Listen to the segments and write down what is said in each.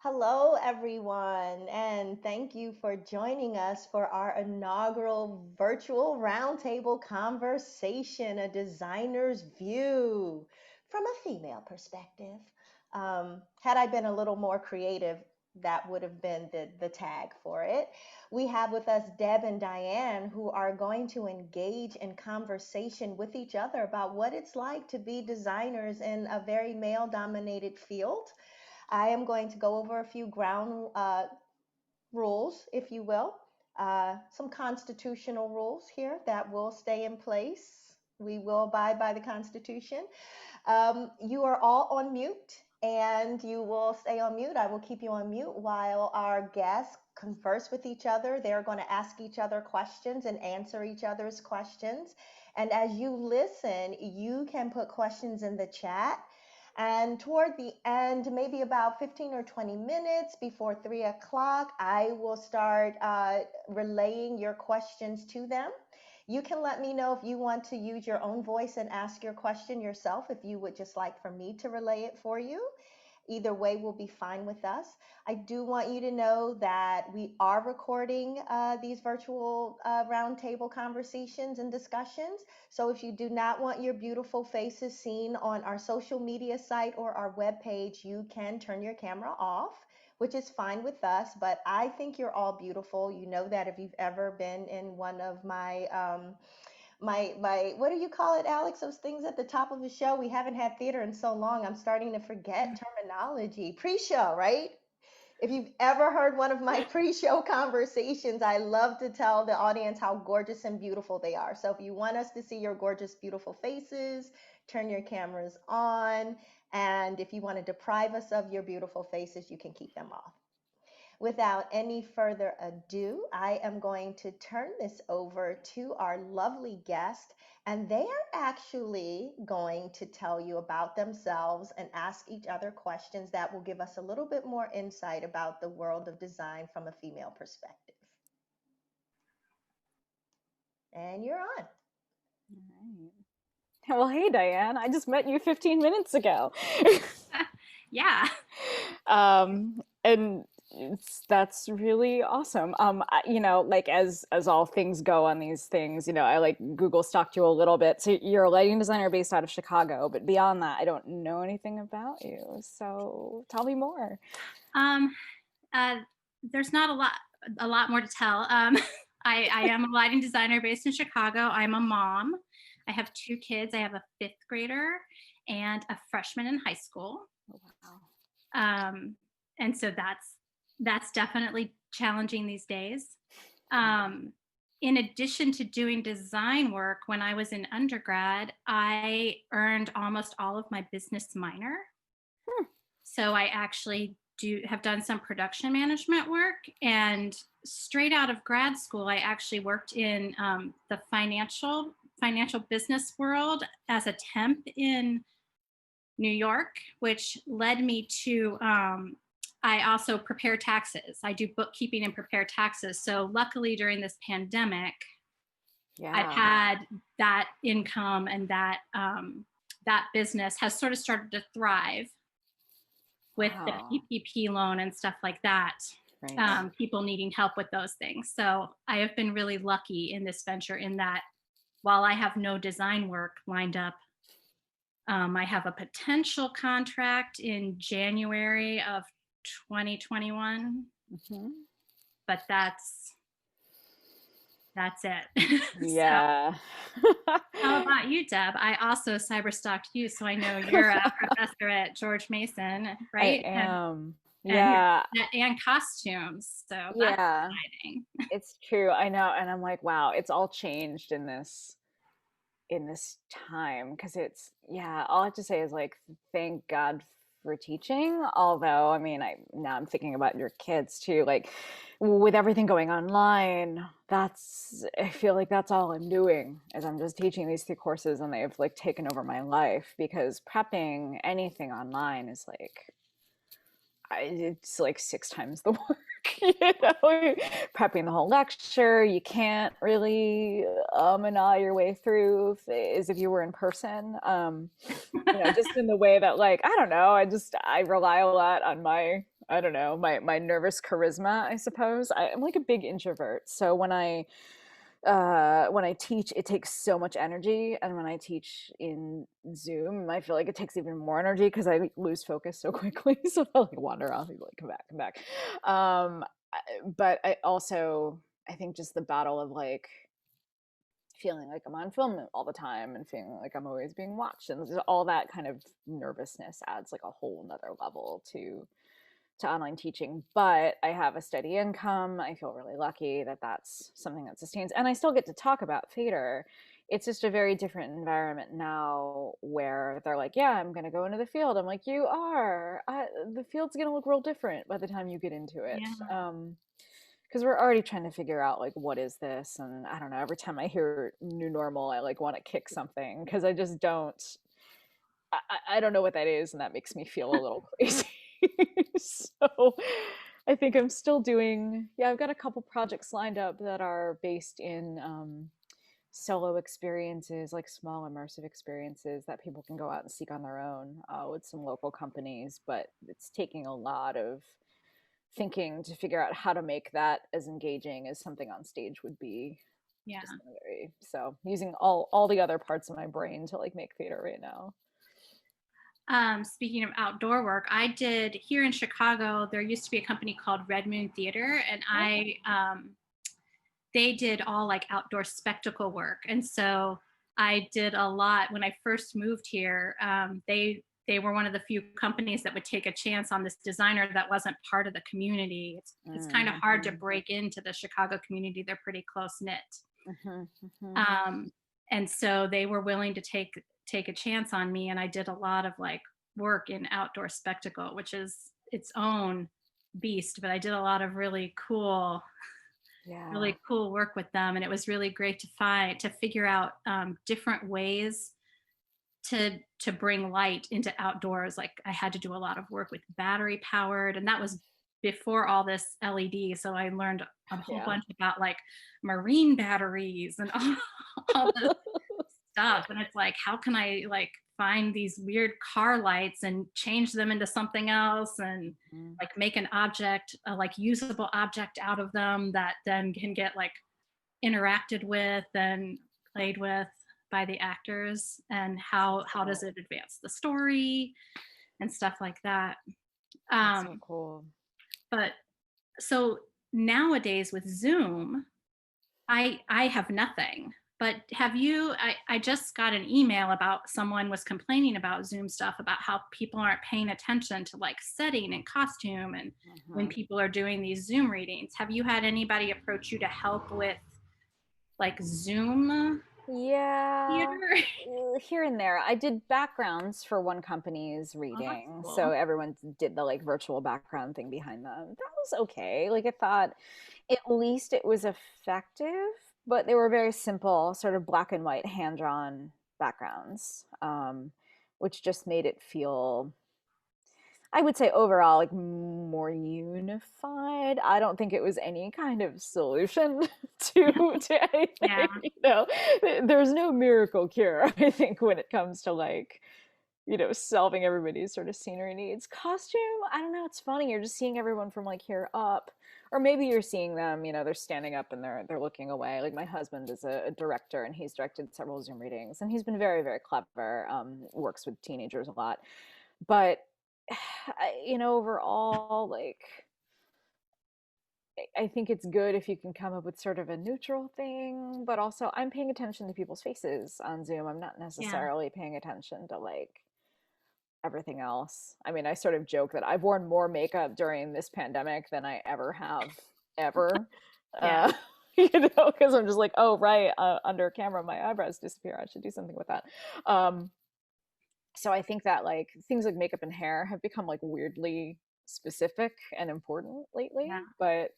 Hello, everyone, and thank you for joining us for our inaugural virtual roundtable conversation, a designer's view from a female perspective. Had I been a little more creative, that would have been the tag for it. We have with us Deb and Diane, who are going to engage in conversation with each other about what it's like to be designers in a very male dominated field. I am going to go over a few ground rules, if you will, some constitutional rules here that will stay in place. We will abide by the Constitution. You are all on mute and you will stay on mute. I will keep you on mute while our guests converse with each other. They're going to ask each other questions and answer each other's questions. And as you listen, you can put questions in the chat. And toward the end, maybe about 15 or 20 minutes before 3 o'clock, I will start relaying your questions to them. You can let me know if you want to use your own voice and ask your question yourself, if you would just like for me to relay it for you. Either way will be fine with us. I do want you to know that we are recording these virtual roundtable conversations and discussions. So if you do not want your beautiful faces seen on our social media site or our webpage, you can turn your camera off, which is fine with us. But I think you're all beautiful. You know that if you've ever been in one of my what do you call it, Alex? Those things at the top of the show. We haven't had theater in so long. I'm starting to forget terminology. Pre-show, right? If you've ever heard one of my pre-show conversations, I love to tell the audience how gorgeous and beautiful they are. So if you want us to see your gorgeous, beautiful faces, turn your cameras on. And if you want to deprive us of your beautiful faces, you can keep them off. Without any further ado, I am going to turn this over to our lovely guest, and they are actually going to tell you about themselves and ask each other questions that will give us a little bit more insight about the world of design from a female perspective. And you're on. Right. Well, hey, Diane, I just met you 15 minutes ago. Yeah. And that's really awesome. Like as all things go on these things, I like Google stalked you a little bit. So you're a lighting designer based out of Chicago, but beyond that, I don't know anything about you. So tell me more. Um, uh, there's not a lot more to tell. I am a lighting designer based in Chicago. I'm a mom. I have two kids. I have a fifth grader and a freshman in high school. Oh, wow. And so that's definitely challenging these days. In addition to doing design work, when I was in undergrad, I earned almost all of my business minor. So I actually have done some production management work, and straight out of grad school, I actually worked in the financial business world as a temp in New York, which led me to I also prepare taxes. I do bookkeeping and prepare taxes. So luckily during this pandemic, I've had that income, and that that business has sort of started to thrive with the PPP loan and stuff like that. Right. People needing help with those things. So I have been really lucky in this venture in that while I have no design work lined up, I have a potential contract in January of 2021, but that's it. Yeah. So, how about you, Deb? I also cyber stalked you, so I know you're a professor at George Mason, right? I am. And costumes. So that's exciting. It's true. I know. And I'm like, wow, it's all changed in this time, because all I have to say is like, thank God for teaching. Although, I mean, I'm thinking about your kids too, like with everything going online, I feel like that's all I'm doing is I'm just teaching these 3 courses, and they've like taken over my life, because prepping anything online is like, it's like 6 times the work. Prepping the whole lecture, you can't really and ah your way through as if you were in person. Just in the way that, like, I don't know, I rely a lot on my I don't know, my nervous charisma, I suppose. I'm like a big introvert. So when I teach, it takes so much energy, and when I teach in Zoom, I feel like it takes even more energy because I lose focus so quickly. So I'll like wander off and be like, come back. But I also, I think just the battle of like feeling like I'm on film all the time and feeling like I'm always being watched, and just all that kind of nervousness adds like a whole nother level to online teaching. But I have a steady income. I feel really lucky that that's something that sustains, and I still get to talk about theater. It's just a very different environment now where they're like, yeah, I'm going to go into the field. I'm like, you are. The field's going to look real different by the time you get into it. Yeah. Because we're already trying to figure out like what is this, and I don't know, every time I hear new normal I like want to kick something because I just don't, I don't know what that is, and that makes me feel a little crazy. So I think I'm still doing, yeah, I've got a couple projects lined up that are based in solo experiences, like small immersive experiences that people can go out and seek on their own with some local companies. But it's taking a lot of thinking to figure out how to make that as engaging as something on stage would be. Yeah. Just very, so using all the other parts of my brain to like make theater right now. Speaking of outdoor work, I did here in Chicago. There used to be a company called Red Moon Theater, and they did all like outdoor spectacle work. And so I did a lot when I first moved here. They were one of the few companies that would take a chance on this designer that wasn't part of the community. It's kind of hard to break into the Chicago community. They're pretty close knit. And so they were willing to take a chance on me, and I did a lot of like work in outdoor spectacle, which is its own beast, but I did a lot of really cool work with them, and it was really great to figure out different ways to bring light into outdoors. Like I had to do a lot of work with battery powered, and that was before all this LED. So I learned a whole bunch about like marine batteries and all this stuff. And it's like, how can I like find these weird car lights and change them into something else, and like make an object, a like usable object out of them that then can get like interacted with and played with by the actors, and how does it advance the story and stuff like that. That's so cool. But so nowadays with Zoom, I have nothing. But have you, I just got an email about someone was complaining about Zoom stuff, about how people aren't paying attention to like setting and costume and when people are doing these Zoom readings. Have you had anybody approach you to help with like Zoom theater? Here and there. I did backgrounds for one company's reading, cool. so everyone did the like virtual background thing behind them. That was okay. Like I thought at least it was effective, but they were very simple, sort of black and white hand-drawn backgrounds, which just made it feel, I would say overall like more unified. I don't think it was any kind of solution to anything. Yeah. You know, there's no miracle cure, I think, when it comes to like, you know, solving everybody's sort of scenery needs. Costume, I don't know, it's funny. You're just seeing everyone from like here up. Or maybe you're seeing them, you know, they're standing up and they're looking away. Like my husband is a director, and he's directed several Zoom readings, and he's been very, very clever. Works with teenagers a lot. But you know, overall, like I think it's good if you can come up with sort of a neutral thing, but also I'm paying attention to people's faces on Zoom. I'm not necessarily paying attention to like everything else. I mean, I sort of joke that I've worn more makeup during this pandemic than I ever have ever. You know, because I'm just like, oh, right, under camera, my eyebrows disappear. I should do something with that. So I think that like things like makeup and hair have become like weirdly specific and important lately. But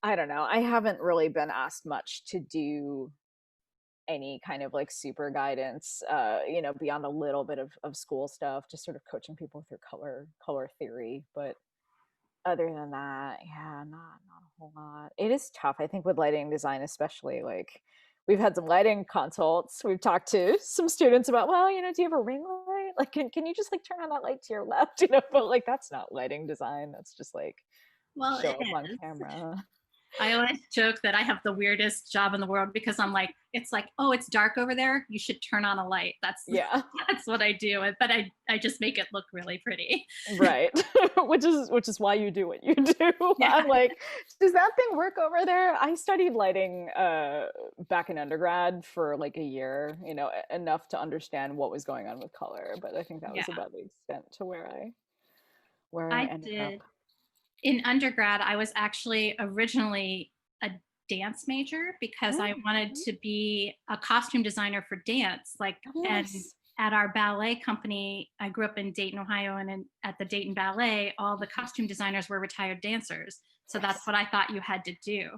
I don't know. I haven't really been asked much to do any kind of like super guidance, you know, beyond a little bit of school stuff, just sort of coaching people through color theory. But other than that, yeah, not a whole lot. It is tough, I think, with lighting design, especially like we've had some lighting consults. We've talked to some students about, well, you know, do you have a ring light? Like, can you just like turn on that light to your left? You know, but like that's not lighting design. That's just like Well, show it up on is. camera. I always joke that I have the weirdest job in the world because I'm like, it's like, oh, it's dark over there. You should turn on a light. That's Yeah. that's what I do. But I just make it look really pretty. Right. which is why you do what you do. Yeah. I'm like, does that thing work over there? I studied lighting back in undergrad for like a year, you know, enough to understand what was going on with color, but I think that Yeah. was about the extent to where I I ended up. did. In undergrad, I was actually originally a dance major because I wanted to be a costume designer for dance. Like, Oh, and nice. at our ballet company, I grew up in Dayton, Ohio, and at the Dayton Ballet, all the costume designers were retired dancers. So that's Nice. what I thought you had to do.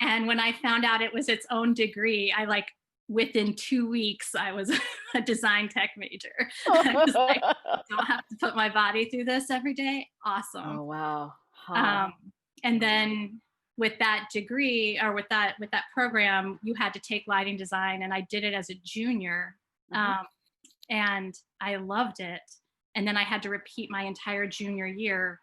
And when I found out it was its own degree, I like within 2 weeks I was a design tech major. I was like, don't have to put my body through this every day. Awesome. Oh wow. Huh. Um, and then with that degree or with that program, you had to take lighting design, and I did it as a junior, Mhm. and I loved it. And then I had to repeat my entire junior year.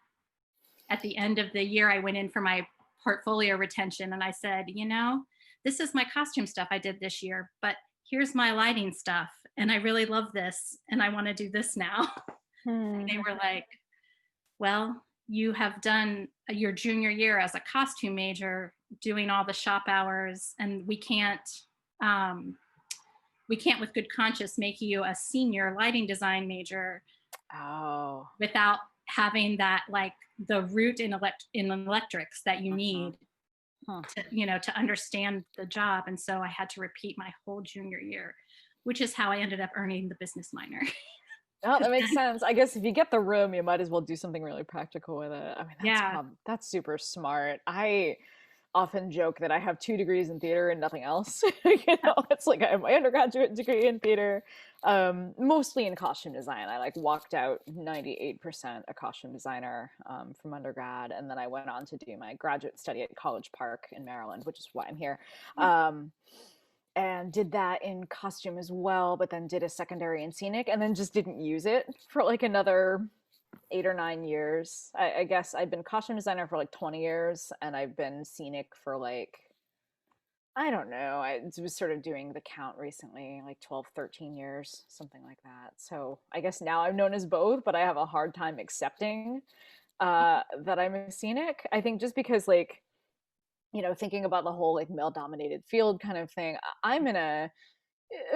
At the end of the year, I went in for my portfolio retention, and I said, you know, this is my costume stuff I did this year, but here's my lighting stuff, and I really love this, and I want to do this now. And Hmm. they were like, well, you have done your junior year as a costume major doing all the shop hours, and um, we can't with good conscience make you a senior lighting design major Oh. without having that, like, the root in electrics that you Mhm. need Huh. to, you know, to understand the job. And so I had to repeat my whole junior year, which is how I ended up earning the business minor. Oh, that makes sense. I guess if you get the room, you might as well do something really practical with it. I mean, Yeah. that's super smart. I often joke that I have 2 degrees in theater and nothing else. You know, it's like I have my undergraduate degree in theater, mostly in costume design. I like walked out 98% a costume designer from undergrad, and then I went on to do my graduate study at College Park in Maryland, which is why I'm here. Um, and did that in costume as well, but then did a secondary in scenic and then just didn't use it for like another 8 or 9 years. I guess I've been costume designer for like 20 years and I've been scenic for like, I don't know. I was sort of doing the count recently, like 12, 13 years, something like that. So I guess now I'm known as both, but I have a hard time accepting that I'm a scenic. I think just because like, you know, thinking about the whole like male dominated field kind of thing, I'm in a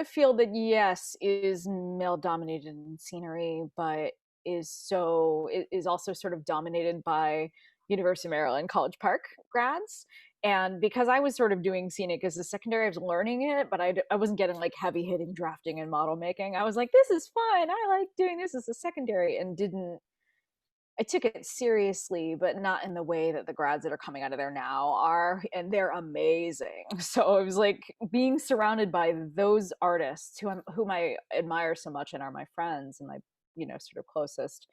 field that yes is male dominated in scenery, but is also sort of dominated by University of Maryland College Park grads. And because I was sort of doing scenic as a secondary, I was learning it, but I wasn't getting like heavy hitting drafting and model making. I was like, this is fun. I like doing this as a secondary, and didn't I took it seriously, but not in the way that the grads that are coming out of there now are, and they're amazing. So it was like being surrounded by those artists whom I admire so much and are my friends and my, you know, sort of closest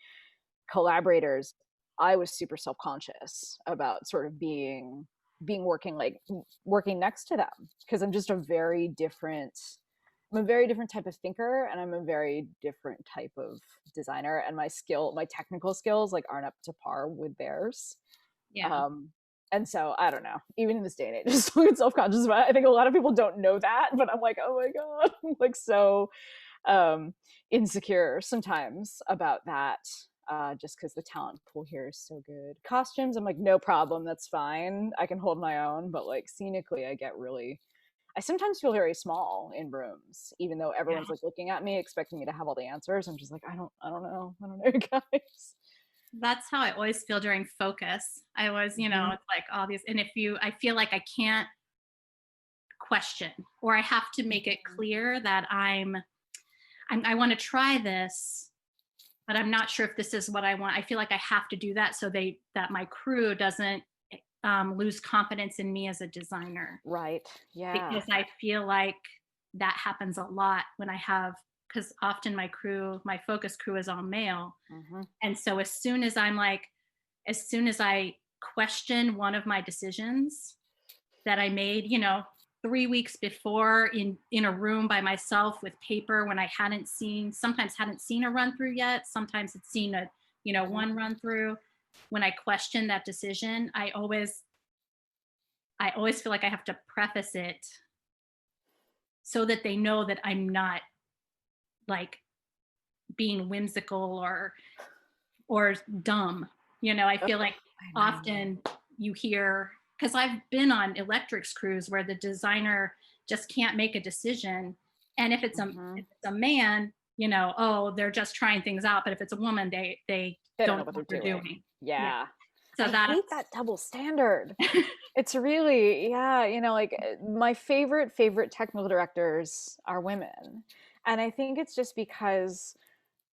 collaborators. I was super self-conscious about sort of being working next to them because I'm a very different type of thinker and I'm a very different type of designer, and my technical skills like aren't up to par with theirs. Yeah. Um and so I don't know, even in this day and age, just being self-conscious about it. I think a lot of people don't know that, but I'm like, oh my God, I'm like so insecure sometimes about that. Just because the talent pool here is so good. Costumes, I'm like, no problem, that's fine. I can hold my own, but like scenically, I sometimes feel very small in rooms, even though everyone's Yeah. like looking at me, expecting me to have all the answers. I'm just like, I don't know, guys. That's how I always feel during focus. I was, you know, Mm-hmm. it's like all these, and I feel like I can't question, or I have to make it clear that I want to try this, but I'm not sure if this is what I want. I feel like I have to do that so that my crew doesn't lose confidence in me as a designer, Right. Yeah. because I feel like that happens a lot because often my focus crew is all male. Mm-hmm. And so as soon as I question one of my decisions that I made, you know, 3 weeks before in a room by myself with paper when I sometimes hadn't seen a run through yet, sometimes had seen a one run through. When I question that decision, I always feel like I have to preface it so that they know that I'm not like being whimsical or dumb. I feel like often you hear, because I've been on electrics crews where the designer just can't make a decision, and if it's a man, oh, they're just trying things out, but if it's a woman, they don't know what they're doing. Yeah. So I hate that double standard. It's really, yeah, like my favorite technical directors are women. And I think it's just because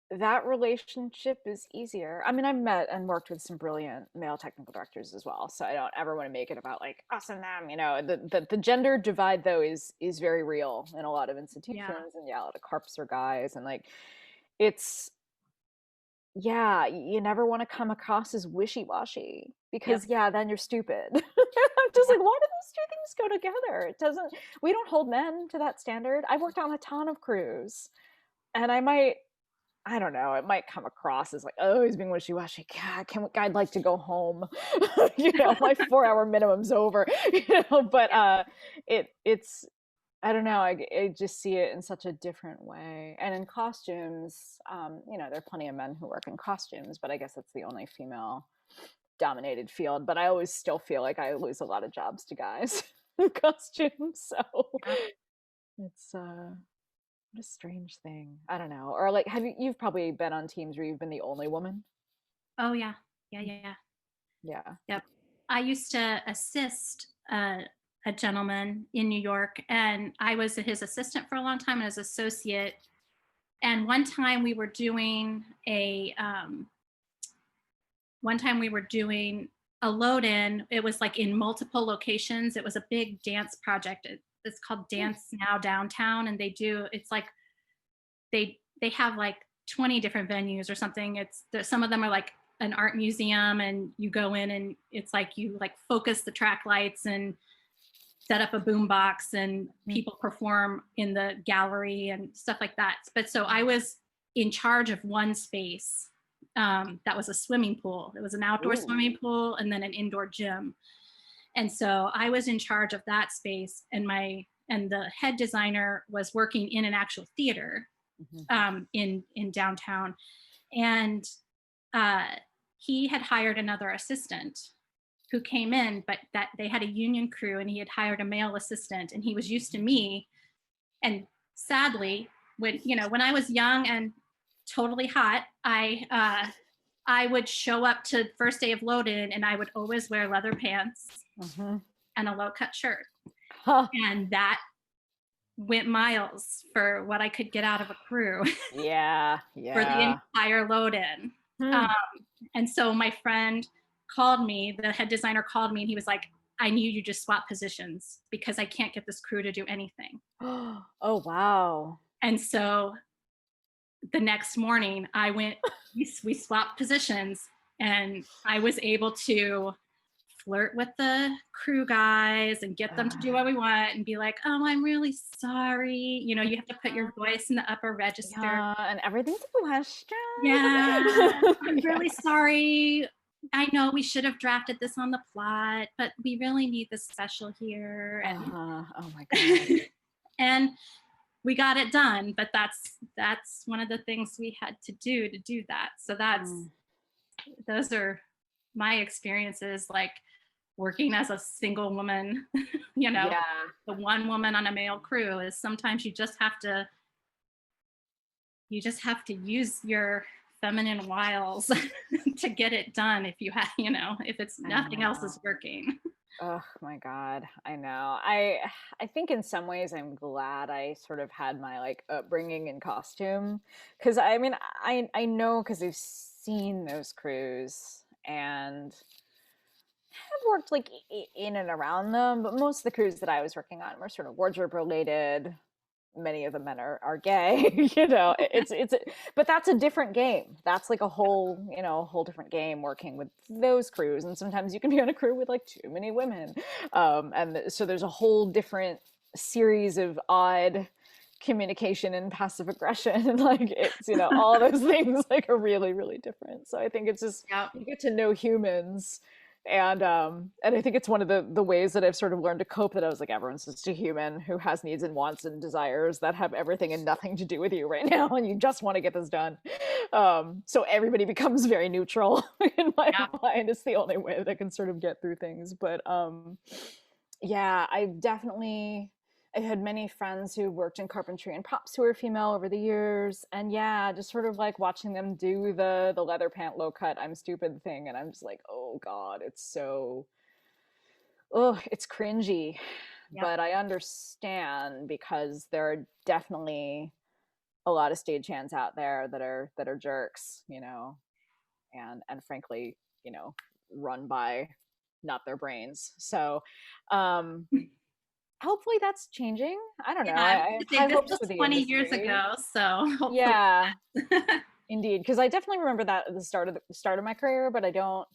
that relationship is easier. I mean, I've met and worked with some brilliant male technical directors as well, so I don't ever want to make it about like us and them. The gender divide though is very real in a lot of institutions, and a lot of carps are guys, and like it's yeah, you never want to come across as wishy-washy because then you're stupid. I'm just like, why do those two things go together? It doesn't. We don't hold men to that standard. I've worked on a ton of crews, and I don't know, it might come across as like, oh, he's being wishy-washy. God, I'd like to go home. My 4-hour minimum's over. But it's I don't know. I just see it in such a different way. And in costumes, there are plenty of men who work in costumes, but I guess that's the only female dominated field. But I always still feel like I lose a lot of jobs to guys in costumes. So it's what a strange thing. I don't know. Or like, you've probably been on teams where you've been the only woman? Oh yeah. Yeah. Yep. I used to assist a gentleman in New York, and I was his assistant for a long time and his associate. And one time we were doing a load in. It was like in multiple locations. It was a big dance project. It's called Dance Now Downtown, and it's like they have like 20 different venues or something. Some of them are like an art museum, and you go in and it's like you like focus the track lights and set up a boom box, and people perform in the gallery and stuff like that. But so I was in charge of one space that was a swimming pool. It was an outdoor swimming pool and then an indoor gym. And so I was in charge of that space, and the head designer was working in an actual theater in downtown. And he had hired another assistant who came in, but that they had a union crew, and he had hired a male assistant, and he was used to me. And sadly, when I was young and totally hot, I would show up to the first day of load-in, and I would always wear leather pants and a low-cut shirt. And that went miles for what I could get out of a crew. Yeah. For the entire load-in. And so my friend called me, the head designer called me, and he was like, I need you to swap positions because I can't get this crew to do anything. Oh, wow. And so the next morning we swapped positions, and I was able to flirt with the crew guys and get them to do what we want and be like, oh, I'm really sorry. You have to put your voice in the upper register. Yeah, and everything's a question. Yeah, I'm really sorry. I know we should have drafted this on the plot, but we really need this special here. And oh my God. and we got it done, but that's one of the things we had to do that. So those are my experiences, like working as a single woman. The one woman on a male crew is sometimes you just have to use your feminine wiles to get it done if you have, if it's nothing else is working. Oh my God, I know. I think in some ways I'm glad I sort of had my like upbringing in costume, because I mean I know, because I've seen those crews and have worked like in and around them, but most of the crews that I was working on were sort of wardrobe related. Many of the men are gay. But that's a different game. That's like a whole different game working with those crews. And sometimes you can be on a crew with like too many women. And so there's a whole different series of odd communication and passive aggression, and like it's, all those things like are really, really different. So I think it's just, Yep. you get to know humans, and I think it's one of the ways that I've sort of learned to cope, that I was like, everyone's just a human who has needs and wants and desires that have everything and nothing to do with you right now, and you just want to get this done. So everybody becomes very neutral in my Yep. mind. It's the only way that I can sort of get through things. But yeah, I've had many friends who worked in carpentry and props who are female over the years, and yeah, just sort of like watching them do the leather pant low cut I'm stupid thing, and I'm just like, oh god, it's so, oh, it's cringy. Yep. But I understand, because there are definitely a lot of stagehands out there that are jerks, and frankly, run by not their brains. So hopefully that's changing. I don't know. Yeah, I was I have gonna say high this hopes was for the 20 years industry. ago, so hopefully. Yeah, indeed. Because I definitely remember that at the start of my career, but I don't.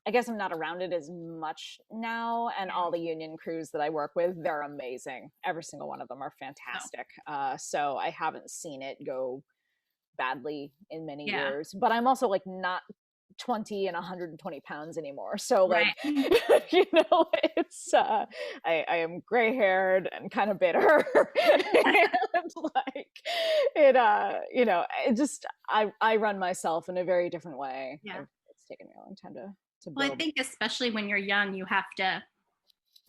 I guess I'm not around it as much now. And all the union crews that I work with, they're amazing. Every single one of them are So, fantastic. So I haven't seen it go badly in many yeah, years. But I'm also like not 20 and 120 pounds anymore. So like, right. it's I am gray haired and kind of bitter. And like it just, I run myself in a very different way. Yeah. It's taken me a long time to Well, I build. think especially when you're young, you have to,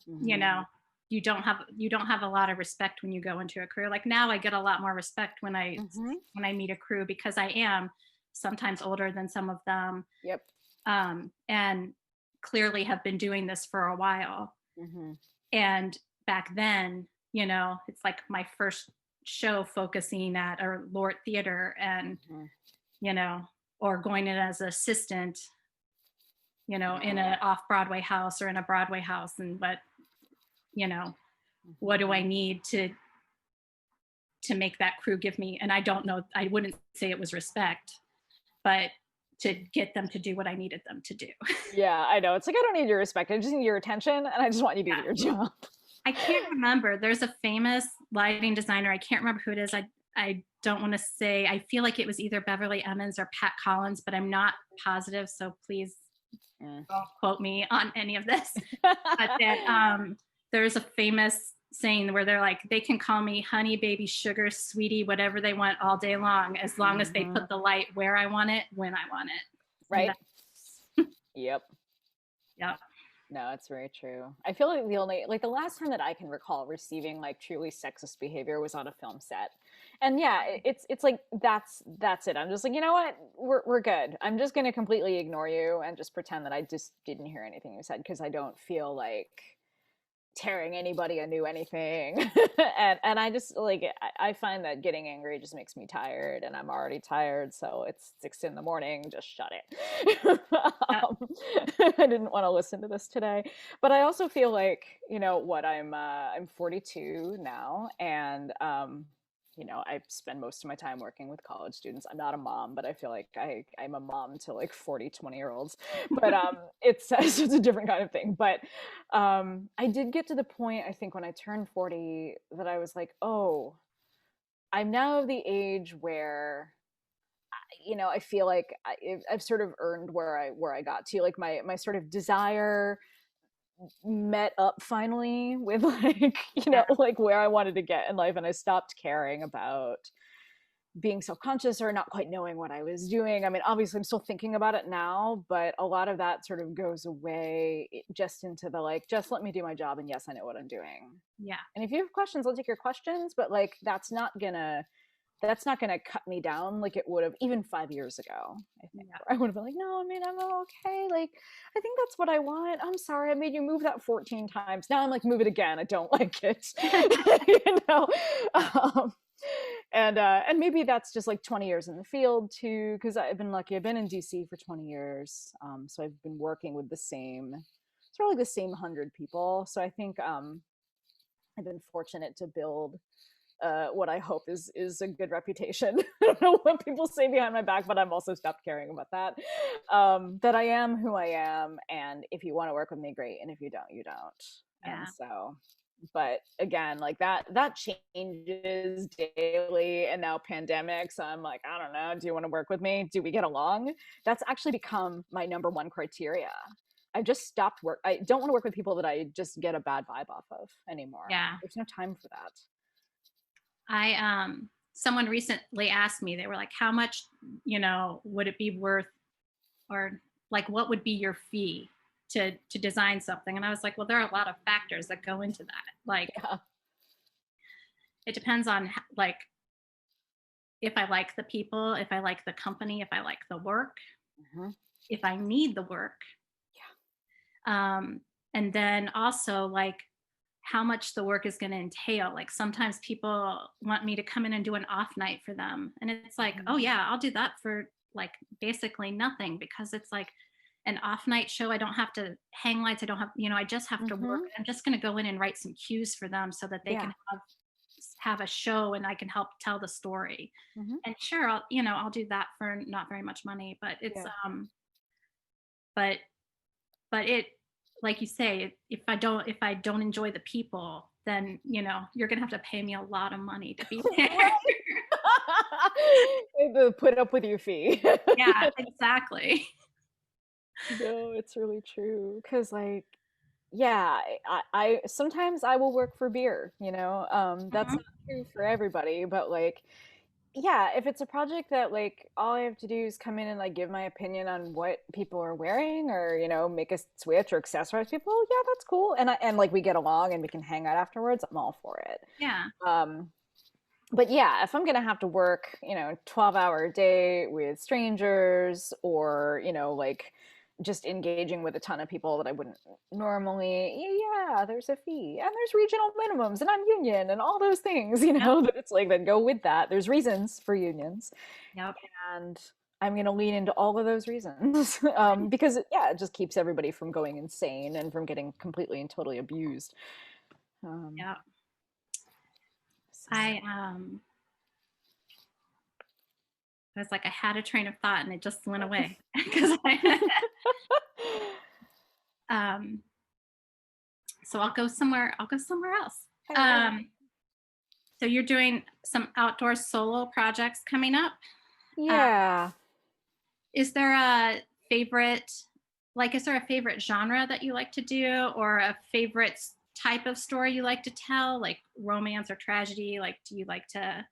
you Mhm. know, you don't have a lot of respect when you go into a crew. Like now I get a lot more respect Mhm. when I meet a crew, because I am sometimes older than some of them, Yep. and clearly have been doing this for a while. Mhm. And back then, it's like my first show focusing at a Lort theater, and Mhm. you know, or going in as an assistant, in Yeah. an off Broadway house or in a Broadway house. And you know, what Mhm. do I need to make that crew give me? And I don't know, I wouldn't say it was respect, but to get them to do what I needed them to do. Yeah, I know. It's like, I don't need your respect. I just need your attention, and I just want you to do Yeah. your job. I can't remember. There's a famous lighting designer. I can't remember who it is. I don't want to say. I feel like it was either Beverly Emmons or Pat Collins, but I'm not positive. So please Mm. don't quote me on any of this. But that there's a famous saying where they're like, they can call me honey, baby, sugar, sweetie, whatever they want all day long as they Mhm. put the light where I want it, when I want it. And Right? that's, Yep. yeah, No, it's very true. I feel like the last time that I can recall receiving like truly sexist behavior was on a film set. And yeah, it's like that's it. I'm just like, you know what? We're good. I'm just going to completely ignore you and just pretend that I just didn't hear anything you said, because I don't feel like tearing anybody a new anything. And I just like, I find that getting angry just makes me tired, and I'm already tired, so it's 6 in the morning, just shut it. yeah, um, I didn't want to listen to this today. But I also feel like, I'm 42 now, and I spend most of my time working with college students. I'm not a mom, but I feel like I'm a mom to like 40, 20-year-olds. But it's a different kind of thing. But I did get to the point, I think, when I turned 40, that I was like, oh, I'm now of the age where I feel like I've sort of earned where I got to. Like my sort of desire met up finally with like yeah, like where I wanted to get in life, and I stopped caring about being self-conscious or not quite knowing what I was doing. I mean, obviously I'm still thinking about it now, but a lot of that sort of goes away just into the like, just let me do my job, and yes, I know what I'm doing. yeah, And if you have questions, I'll take your questions, but like that's not gonna cut me down like it would have even 5 years ago. I think, yeah. where I would have been like, no, I mean, I'm okay. Like, I think that's what I want. I'm sorry, I made you move that 14 times. Now I'm like, move it again. I don't like it. you know. Yeah, Um, and maybe that's just like 20 years in the field too, because I've been lucky. I've been in DC for 20 years, so I've been working with the same 100 people. So I think I've been fortunate to build what I hope is a good reputation. I don't know what people say behind my back, but I'm also stopped caring about that. That I am who I am, and if you want to work with me, great, and if you don't, you don't. And yeah. so, But again, like that changes daily, and now pandemic, so I'm like, I don't know, do you want to work with me, do we get along? That's actually become my number one criteria. I just stopped work. I don't want to work with people that I just get a bad vibe off of anymore. Yeah. There's no time for that. Someone recently asked me, they were like, how much, would it be worth, or like, what would be your fee to design something? And I was like, well, there are a lot of factors that go into that. Like, Yeah. it depends on like, if I like the people, if I like the company, if I like the work, Mhm. if I need the work. And then also like how much the work is going to entail. Like sometimes people want me to come in and do an off night for them. And it's like, Mhm. oh yeah, I'll do that for like basically nothing, because it's like an off night show. I don't have to hang lights. I don't have, I just have to work. Mhm. I'm just going to go in and write some cues for them so that they Yeah. can have a show and I can help tell the story. Mhm. And sure, I'll do that for not very much money, but it's, Yeah. but it, like you say, if I don't enjoy the people, then you're gonna have to pay me a lot of money to be there. Right. The put up with your fee. Yeah, exactly. No, it's really true. Because, like, yeah, I sometimes I will work for beer, you know? That's Mhm. not true for everybody, but like, yeah, if it's a project that like all I have to do is come in and like give my opinion on what people are wearing, or, make a switch or accessorize people, yeah, that's cool. And like we get along and we can hang out afterwards, I'm all for it. Yeah. Um, but yeah, if I'm gonna have to work, 12-hour day with strangers, or, like just engaging with a ton of people that I wouldn't normally, yeah, there's a fee and there's regional minimums and I'm union and all those things, Yep. that it's like that go with that. There's reasons for unions, Yep. and I'm gonna lean into all of those reasons because yeah, it just keeps everybody from going insane and from getting completely and totally abused. Um, Yep. so. I was like, I had a train of thought and it just went away because I um so I'll go somewhere else. I love it. um so you're doing some outdoor solo projects coming up. uh, Yeah. is there a favorite is there a favorite genre that you like to do, or a favorite type of story you like to tell, like romance or tragedy? Like, do you like to,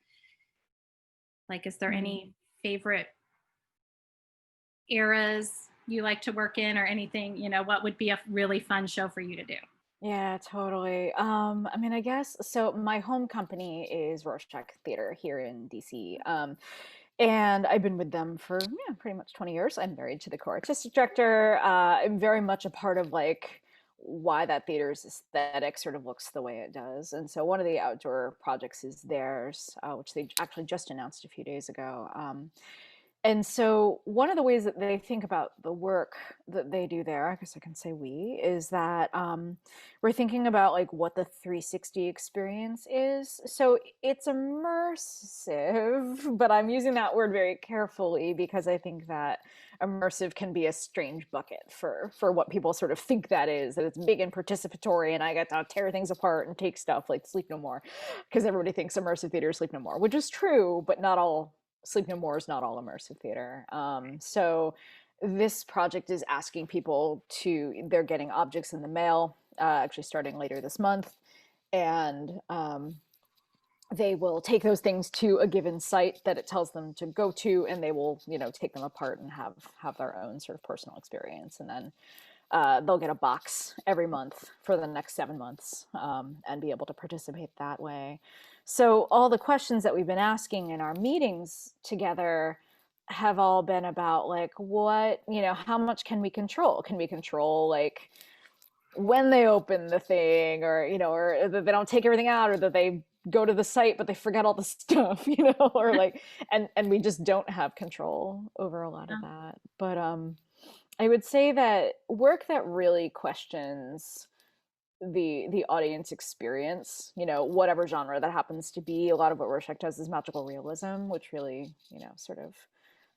is there Mm. any favorite eras you like to work in, or anything, what would be a really fun show for you to do? Yeah, totally. I mean, I guess so. My home company is Rorschach Theater here in DC. And I've been with them for, yeah, pretty much 20 years. I'm married to the co-artistic director. I'm very much a part of like why that theater's aesthetic sort of looks the way it does. And so one of the outdoor projects is theirs, which they actually just announced a few days ago. And so one of the ways that they think about the work that they do there, I guess I can say we, is that we're thinking about like what the 360 experience is. So it's immersive, but I'm using that word very carefully because I think that immersive can be a strange bucket for what people sort of think that is, that it's big and participatory and I get to tear things apart and take stuff like Sleep No More, because everybody thinks immersive theater is Sleep No More, which is true, but not all. Sleep No More is not all immersive theater. So this project is asking people they're getting objects in the mail, actually starting later this month, and they will take those things to a given site that it tells them to go to, and they will, take them apart and have their own sort of personal experience, and then they'll get a box every month for the next 7 months, and be able to participate that way. So all the questions that we've been asking in our meetings together have all been about like, what, how much can we control? Can we control like when they open the thing, or, or that they don't take everything out, or that they go to the site but they forget all the stuff, or like, and we just don't have control over a lot of that. But I would say that work that really questions the audience experience, whatever genre that happens to be. A lot of what Rorschach does is magical realism, which really, sort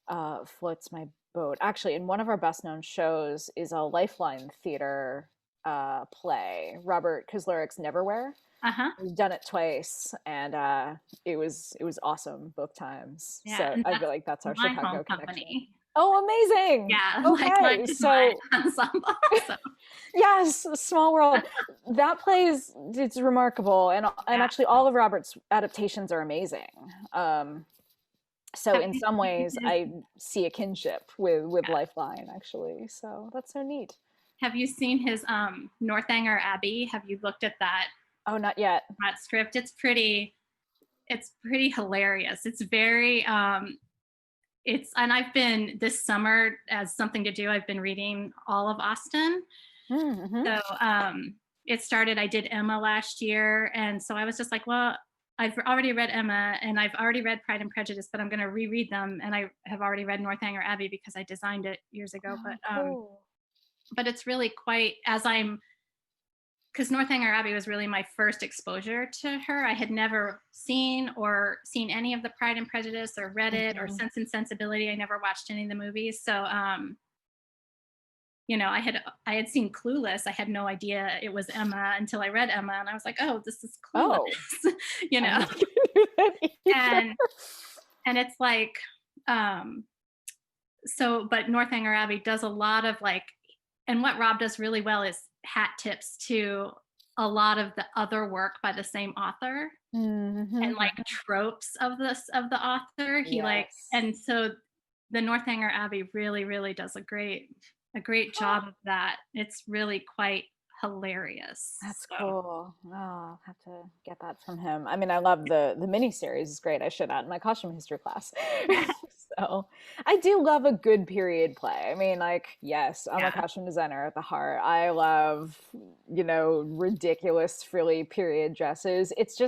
of floats my boat. Actually, in one of our best known shows is a Lifeline Theater play, Robert Kozlerik's Neverwhere. Uh-huh. We've done it twice, and it was awesome both times. Yeah, So and I feel that's like that's our my home Chicago connection. company. Oh, amazing! Yeah, like mine Okay, is my so ensemble. So yes, Small World. That play is it's remarkable, and yeah. actually all of Robert's adaptations are amazing. So Have in you some seen ways, his, I see a kinship with yeah. Lifeline, actually. So that's so neat. Have you seen his Northanger Abbey? Have you looked at Oh, not yet. that script? It's pretty hilarious. It's very it's and I've been this summer as something to do, I've been reading all of Austen. Mm-hmm. So it started, I did Emma last year. And so I was just like, well, I've already read Emma and I've already read Pride and Prejudice, but I'm going to reread them. And I have already read Northanger Abbey because I designed it years ago. Oh, cool. But it's really quite as I'm because Northanger Abbey was really my first exposure to her. I had never seen any of the Pride and Prejudice or read it or Mm-hmm. Sense and Sensibility. I never watched any of the movies. So I had seen Clueless. I had no idea it was Emma until I read Emma, and I was like, oh, this is Clueless, Oh, you I know. didn't do that either. And it's like, um, but Northanger Abbey does a lot of like, and what Rob does really well is hat tips to a lot of the other work by the same author and like Mm-hmm. tropes of the author. He like, Yes. and so the Northanger Abbey really, really does a great job of that. It's really quite hilarious. That's So cool. Oh, I'll have to get that from him. I mean, I love the mini series. It's great. I should add in my costume history class. yeah, So I do love a good period play. I mean, like, yes, I'm a yeah, costume designer at the heart. I love, ridiculous frilly period dresses. It's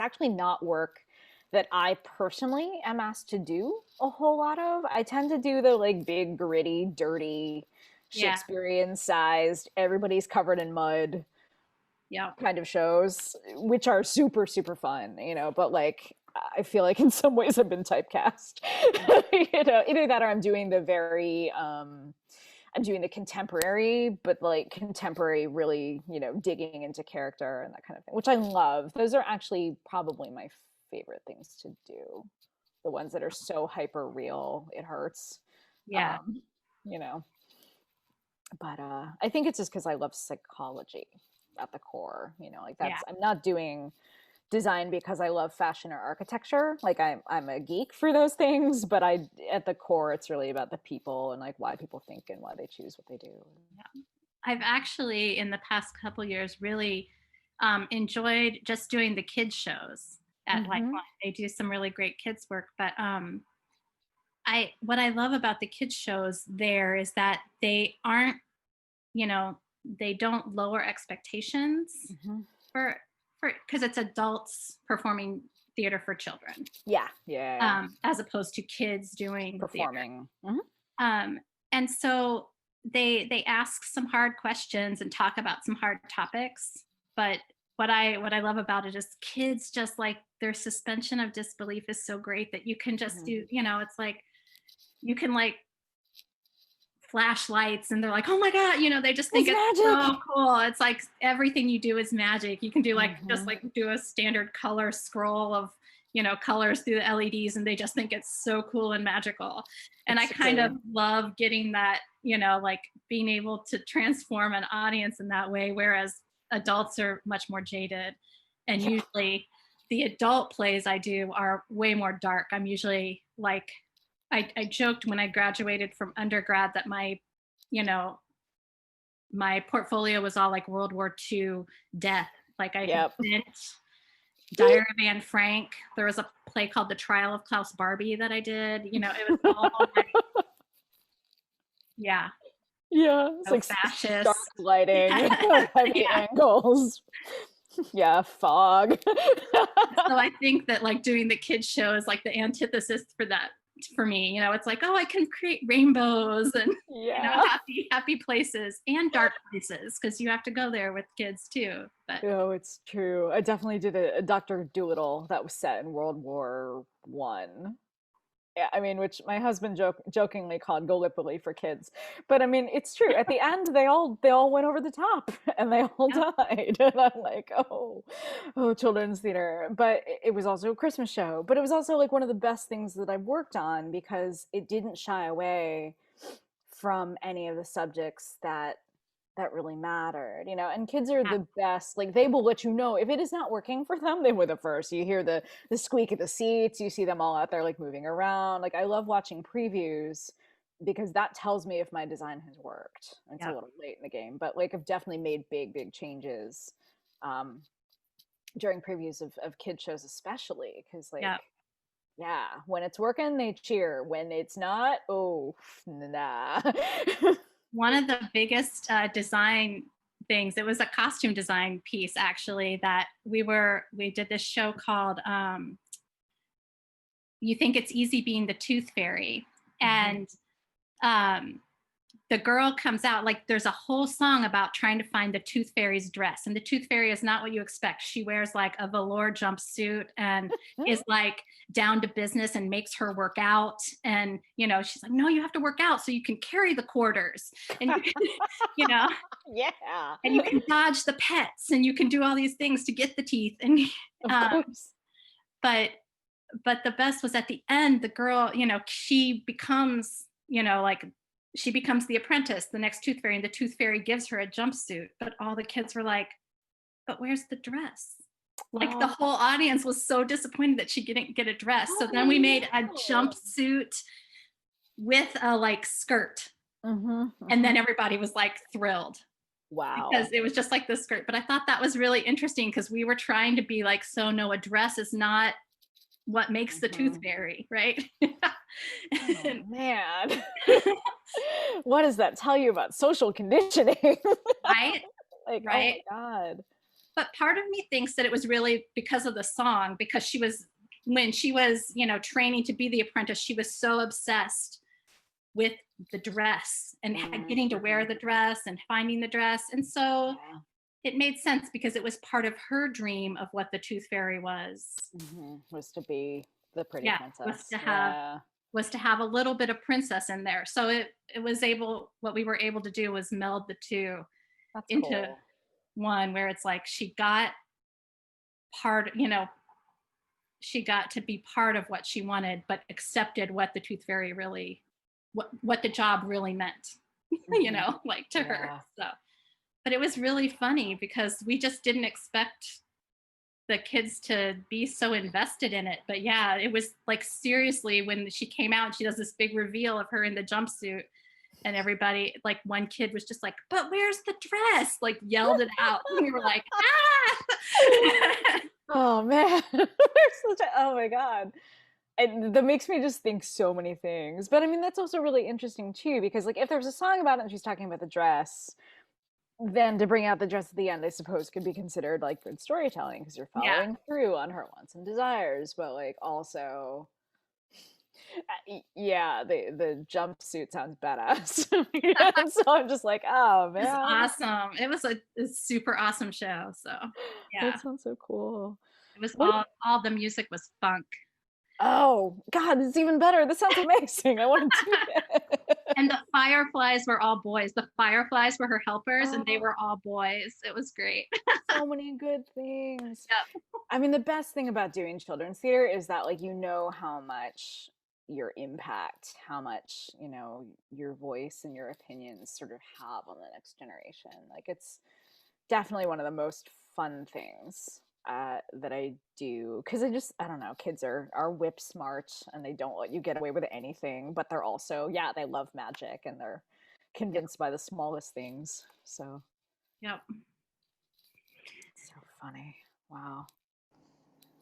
actually not work that I personally am asked to do a whole lot of. I tend to do the like big, gritty, dirty, yeah, Shakespearean sized, everybody's covered in mud yeah, kind of shows, which are super, super fun, but like, I feel like in some ways I've been typecast. Either that or I'm doing the contemporary, but like contemporary really, digging into character and that kind of thing, which I love. Those are actually probably my favorite things to do. The ones that are so hyper real, it hurts. yeah, Um, you know, but I think it's just because I love psychology at the core. Like yeah, I'm not doing design because I love fashion or architecture. Like I'm a geek for those things, but at the core it's really about the people and like why people think and why they choose what they do. yeah. I've actually in the past couple years really enjoyed just doing the kids shows at Mm-hmm. Lifeline. They do some really great kids work, but I what I love about the kids shows there is that they aren't, you know, they don't lower expectations Mm-hmm. for because it's adults performing theater for children, Yeah, yeah. as opposed to kids doing theater. Performing. Mm-hmm. Um, and so they ask some hard questions and talk about some hard topics. But what I love about it is kids just like their suspension of disbelief is so great that you can just Mm-hmm. do, it's like you can like flashlights and they're like, oh my God, they just think It's it's so magic. cool. It's like everything you do is magic. You can do like just Mm-hmm. like do a standard color scroll of colors through the LEDs and they just think it's so cool and magical. And I It's kind of true. love getting that, like being able to transform an audience in that way, whereas adults are much more jaded. And Yeah. usually the adult plays I do are way more dark. I'm usually like I joked when I graduated from undergrad that you know, my portfolio was all like World War II death. Like I had Yep. sent Diary of Anne Frank. There was a play called The Trial of Klaus Barbie that I did. It was all like, yeah, Yeah, it's so like stark fascist. lighting, heavy Yeah. angles. Yeah, fog. So I think that like doing the kids show is like the antithesis for that for me. It's like, oh, I can create rainbows and Yeah. happy places and dark places because you have to go there with kids too. But Oh, it's true. I definitely did a Dr. Dolittle that was set in World War One. Yeah, I mean, which my husband jokingly called Gallipoli for kids, but I mean, it's true. At the end, they all went over the top, and they all Yep. died, and I'm like, oh, children's theater. But it was also a Christmas show, but it was also like one of the best things that I've worked on because it didn't shy away from any of the subjects that really mattered, and kids are Yeah. the best. Like, they will let you know if it is not working for them. They were the first. You hear the squeak of the seats, you see them all out there like moving around. Like, I love watching previews because that tells me if my design has worked. It's a Yep. little late in the game, but like, I've definitely made big changes um during previews of kid shows, especially because, like, Yep. yeah, when it's working they cheer, when it's not, oh, nah. One of the biggest design things, it was a costume design piece actually, that we did this show called You Think It's Easy Being the Tooth Fairy. Mhm. And um, the girl comes out, like there's a whole song about trying to find the tooth fairy's dress, and the tooth fairy is not what you expect. She wears like a velour jumpsuit and is like down to business and makes her work out, and she's like, no, you have to work out so you can carry the quarters, and you can, you know Yeah. and you can dodge the pets, and you can do all these things to get the teeth. And Of um, course. but but the best was at the end, the girl, she becomes, like she becomes the apprentice, the next tooth fairy, and the tooth fairy gives her a jumpsuit. But all the kids were like, but where's the dress? Like the Oh, whole audience was so disappointed that she didn't get a dress. So then we made a no. jumpsuit with a like skirt. Mhm, And then mhm. everybody was like thrilled because Wow. it was just like the skirt. But I thought that was really interesting because we were trying to be like, so no, a dress is not what makes the tooth Mhm. fairy, right? Oh, And- man. What does that tell you about social conditioning? right, Like, oh right. my God. But part of me thinks that it was really because of the song, because she was, when she was, training to be the apprentice, she was so obsessed with the dress and getting to wear Mhm. the dress and finding the dress. And so Yeah. it made sense because it was part of her dream of what the tooth fairy was. Was to be the pretty Yeah, princess. Yeah. was to have a little bit of princess in there. So it was able, what we were able to do was meld the two That's into cool. one, where it's like she got part, she got to be part of what she wanted, but accepted what the tooth fairy really, what the job really meant, Mhm. like to her. Yeah. So, but it was really funny because we just didn't expect the kids to be so invested in it. But yeah, it was like, seriously, when she came out, she does this big reveal of her in the jumpsuit, and everybody, like one kid was just like, but where's the dress? Like yelled it out. And we were like, ah. Oh man. Oh my God. And that makes me just think so many things. But I mean, that's also really interesting too, because like, if there's a song about it and she's talking about the dress, then to bring out the dress at the end, I suppose, could be considered like good storytelling because you're Yeah. following through on her wants and desires. But like, also, yeah, the jumpsuit sounds badass. So I'm just like, oh It was man, awesome. It was a super awesome show. So that yeah, sounds so cool. it was What? all the music was funk. Oh God, it's even better. This sounds amazing. I want to do And that. the fireflies were all boys. The fireflies were her helpers, and they Oh, were all boys. It was great. so many good things. Yep. I mean, the best thing about doing children's theater is that, like, how much your impact, how much, your voice and your opinions sort of have on the next generation. Like, it's definitely one of the most fun things that I do because I don't know, kids are whip smart and they don't let you get away with anything, but they're also, yeah, they love magic and they're Yep. convinced by the smallest things. So Yep. so funny. Wow.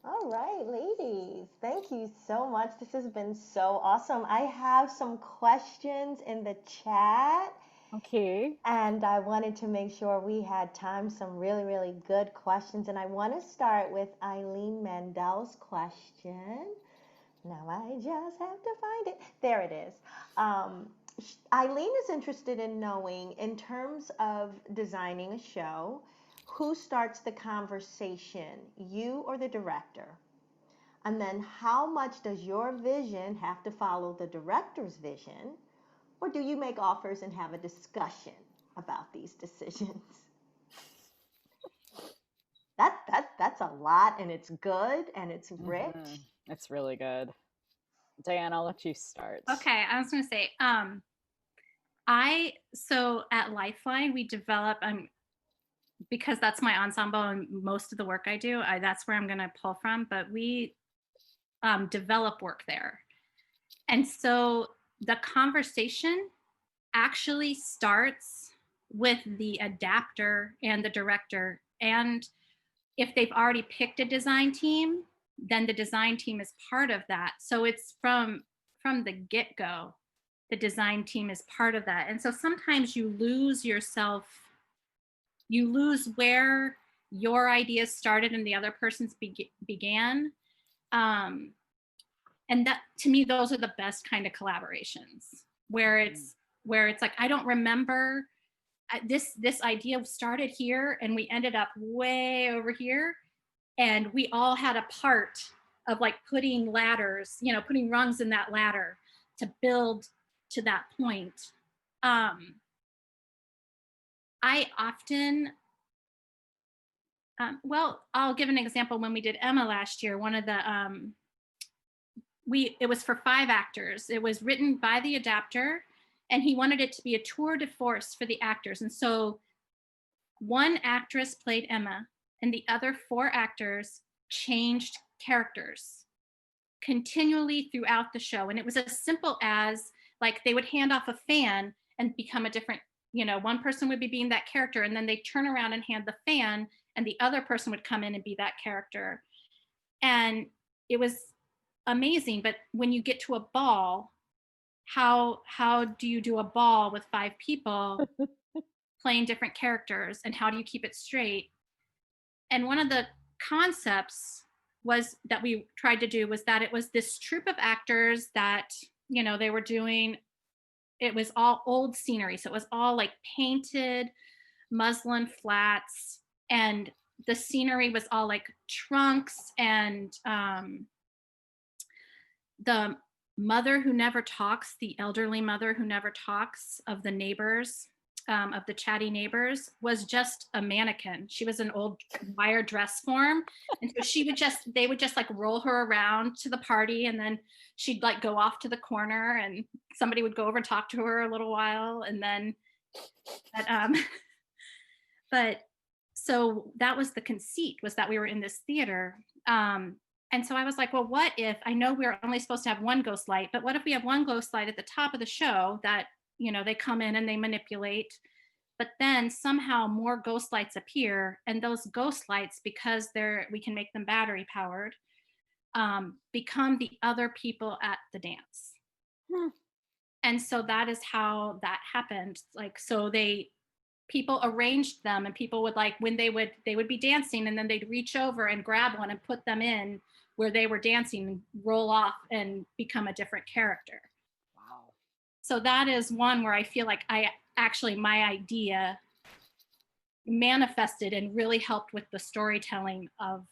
All right, ladies, thank you so much. This has been so awesome. I have some questions in the chat, Okay. and I wanted to make sure we had time, some really, really good questions. And I want to start with Eileen Mandel's question. Now I just have to find it. There it is. Um, Eileen is interested in knowing, in terms of designing a show, who starts the conversation, you or the director? And then how much does your vision have to follow the director's vision? Or do you make offers and have a discussion about these decisions? That's a lot, and it's good and it's Hmm. rich. It's really good. Diane, I'll let you start. Okay, I was going to say, I so at Lifeline we develop because that's my ensemble and most of the work I do. That's where I'm going to pull from. But we develop work there, and so the conversation actually starts with the adapter and the director. And if they've already picked a design team, then the design team is part of that. So it's from the get-go, the design team is part of that. And so sometimes you lose yourself, you lose where your ideas started and the other person's began. Um, and that, to me, those are the best kind of collaborations, where it's like, I don't remember this idea started here and we ended up way over here, and we all had a part of like putting ladders, putting rungs in that ladder to build to that point. I often well, I'll give an example. When we did Emma last year, one of the it was for 5 actors. It was written by the adapter, and he wanted it to be a tour de force for the actors. And so one actress played Emma, and the other 4 actors changed characters continually throughout the show. And it was as simple as, like, they would hand off a fan and become a different, one person would be being that character, and then they turn around and hand the fan, and the other person would come in and be that character. And it was amazing. But when you get to a ball, how do you do a ball with 5 people playing different characters, and how do you keep it straight? And one of the concepts was that we tried to do was that it was this troupe of actors that, they were doing, it was all old scenery. So it was all like painted muslin flats, and the scenery was all like trunks, and the mother who never talks, the elderly mother who never talks of the neighbors, of the chatty neighbors, was just a mannequin. She was an old wire dress form. And so they would just like roll her around to the party, and then she'd like go off to the corner, and somebody would go over and talk to her a little while. And then, but, but so that was the conceit, was that we were in this theater. And so I was like, well, what if, I know we're only supposed to have one ghost light, but what if we have one ghost light at the top of the show that, they come in and they manipulate, but then somehow more ghost lights appear, and those ghost lights, because we can make them battery powered, become the other people at the dance. Hmm. And so that is how that happened. Like, so people arranged them, and people would, like, when they would be dancing, and then they'd reach over and grab one and put them in where they were dancing, and roll off and become a different character. Wow. So that is one where I feel like my idea manifested and really helped with the storytelling of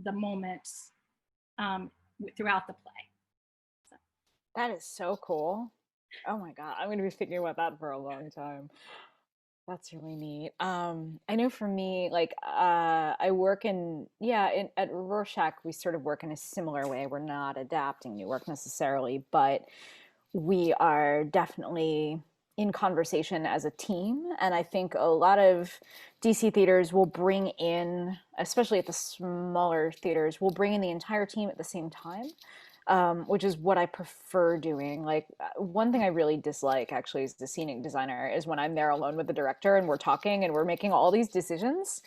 the moments throughout the play. So. That is so cool. Oh my God. I'm going to be thinking about that for a long time. That's really neat. I know for me, like, I work at Rorschach, we sort of work in a similar way. We're not adapting new work necessarily, but we are definitely in conversation as a team. And I think a lot of DC theaters will bring in, especially at the smaller theaters, will bring in the entire team at the same time, which is what I prefer doing. Like, one thing I really dislike actually as the scenic designer is when I'm there alone with the director and we're talking and we're making all these decisions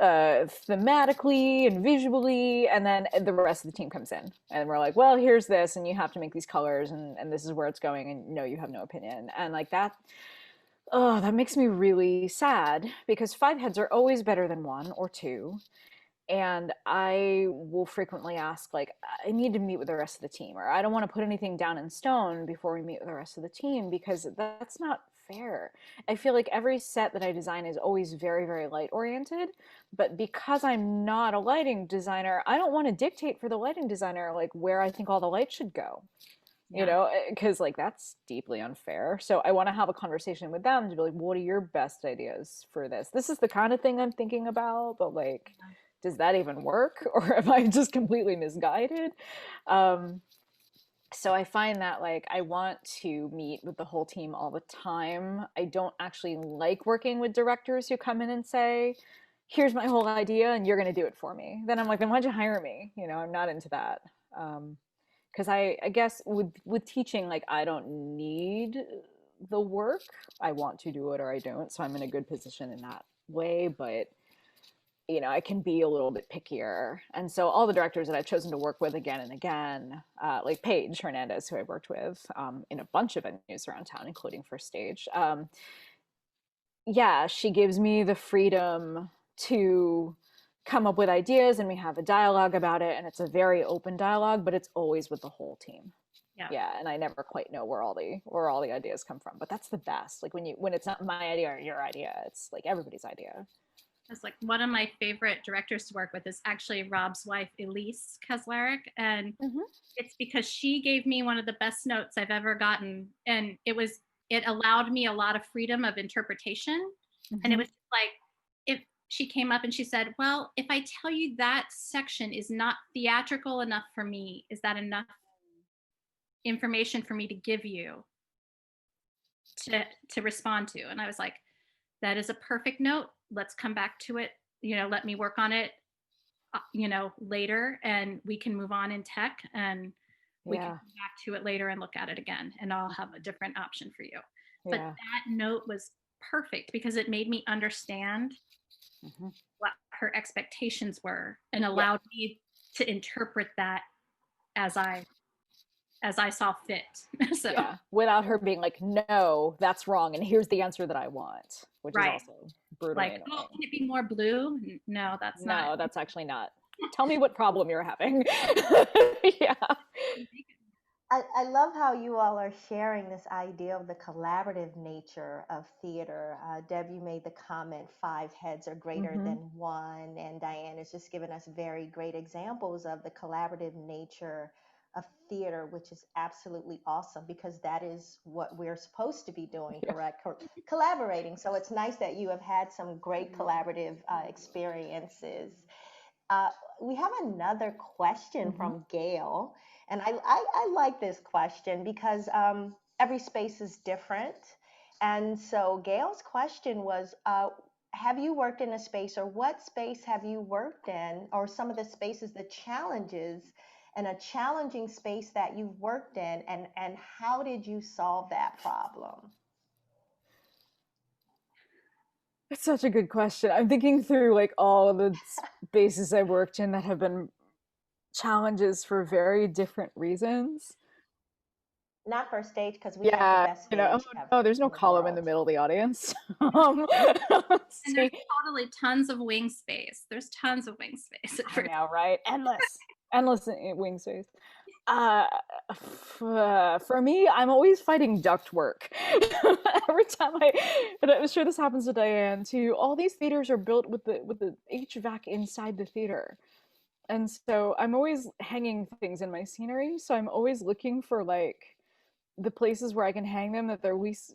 thematically and visually, and then the rest of the team comes in and we're like, well, here's this, and you have to make these colors, and this is where it's going, and no, you have no opinion. And like that, oh, that makes me really sad, because 5 heads are always better than 1 or 2. And I will frequently ask, like, I need to meet with the rest of the team, or I don't want to put anything down in stone before we meet with the rest of the team, because that's not fair. I feel like every set that I design is always very, very light oriented, but because I'm not a lighting designer, I don't want to dictate for the lighting designer like where I think all the lights should go, you Yeah. know, because like that's deeply unfair. So I want to have a conversation with them to be like, what are your best ideas for this? This is the kind of thing I'm thinking about, but like, does that even work, or am I just completely misguided? um, so I find that like I want to meet with the whole team all the time. I don't actually like working with directors who come in and say, here's my whole idea and you're going to do it for me. Then I'm like, then why'd you hire me? You know, I'm not into that. Because I guess with teaching, like I don't need the work. I want to do it or I don't. So I'm in a good position in that way. But you know, I can be a little bit pickier. And so all the directors that I've chosen to work with again and again, like Paige Hernandez, who I worked with in a bunch of venues around town, including First Stage. Yeah, she gives me the freedom to come up with ideas and we have a dialogue about it. And it's a very open dialogue, but it's always with the whole team. Yeah. Yeah, and I never quite know where all the ideas come from, but that's the best. Like when it's not my idea or your idea, it's like everybody's idea. It's like one of my favorite directors to work with is actually Rob's wife, Elise Kaslaric. And Mm-hmm. it's because she gave me one of the best notes I've ever gotten. And it allowed me a lot of freedom of interpretation. Mm-hmm. And it was like, if she came up and she said, well, if I tell you that section is not theatrical enough for me, is that enough information for me to give you to respond to? And I was like, that is a perfect note. Let's come back to it. You know, let me work on it, you know, later, and we can move on in tech, and we can Yeah. come back to it later and look at it again, and I'll have a different option for you. But Yeah. that note was perfect because it made me understand Mm-hmm. what her expectations were and Yeah. allowed me to interpret that as I saw fit. So Yeah, without her being like, no, that's wrong, and here's the answer that I want, which is right. also brutally Like, oh, annoying. can it be more blue? No, that's not. No, that's actually not. Tell me what problem you're having. Yeah. I love how you all are sharing this idea of the collaborative nature of theater. Deb, you made the comment, five heads are greater Mm-hmm. than one, and Diane has just given us very great examples of the collaborative nature of theater, which is absolutely awesome because that is what we're supposed to be doing, Yeah. correct? Collaborating. So it's nice that you have had some great collaborative experiences. Uh, we have another question Mm-hmm. from Gail, and I like this question because every space is different. And so Gail's question was, have you worked in a space, or what space have you worked in, or some of the spaces, the challenges, and a challenging space that you've worked in, and how did you solve that problem? It's such a good question. I'm thinking through like all of the spaces I worked in that have been challenges for very different reasons. Not First Stage, because we have the Yeah, best you know, stage oh no, ever there's no in the column in world. the middle of the audience. Let's And there's see. totally tons of wing space. There's tons of wing space. I know, right? Endless wing space. Uh, for me, I'm always fighting duct work. Every time and I'm sure this happens to Diane too. All these theaters are built with the HVAC inside the theater, and so I'm always hanging things in my scenery. So I'm always looking for like the places where I can hang them that they're least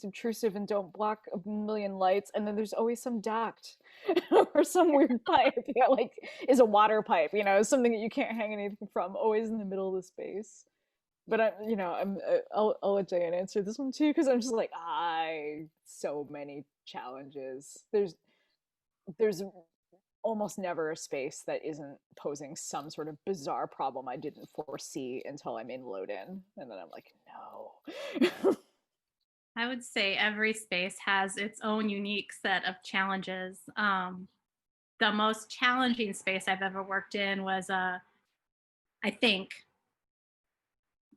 obtrusive and don't block a million lights. And then there's always some duct or some weird pipe that like is a water pipe, you know, something that you can't hang anything from, always in the middle of the space. But I'll let Diane answer this one too, because I'm just like, so many challenges. There's almost never a space that isn't posing some sort of bizarre problem I didn't foresee until I'm in load in. And then I'm like, no. I would say every space has its own unique set of challenges. The most challenging space I've ever worked in was, I think,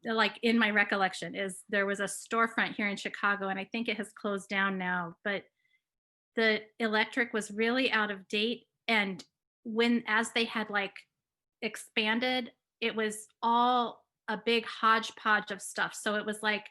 like in my recollection, is there was a storefront here in Chicago, and I think it has closed down now, but the electric was really out of date, and as they had like expanded, it was all a big hodgepodge of stuff. So it was like